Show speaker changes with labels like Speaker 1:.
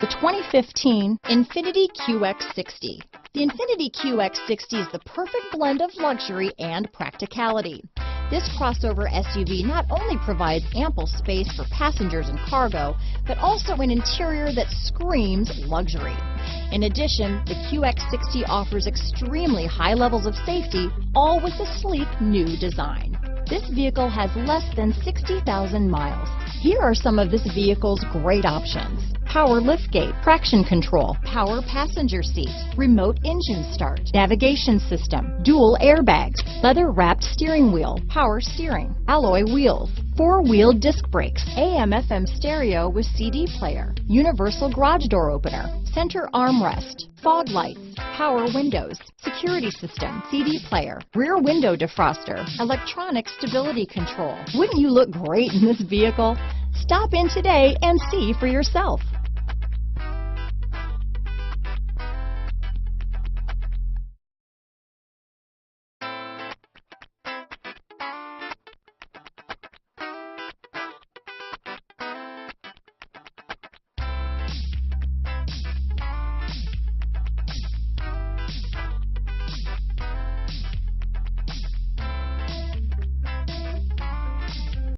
Speaker 1: The 2015 INFINITI QX60. The INFINITI QX60 is the perfect blend of luxury and practicality. This crossover SUV not only provides ample space for passengers and cargo, but also an interior that screams luxury. In addition, the QX60 offers extremely high levels of safety, all with a sleek new design. This vehicle has less than 60,000 miles. Here are some of this vehicle's great options: power liftgate, traction control, power passenger seat, remote engine start, navigation system, dual airbags, leather-wrapped steering wheel, power steering, alloy wheels, four-wheel disc brakes, AM/FM stereo with CD player, universal garage door opener, center armrest, fog lights, power windows, security system, CD player, rear window defroster, electronic stability control. Wouldn't you look great in this vehicle? Stop in today and see for yourself.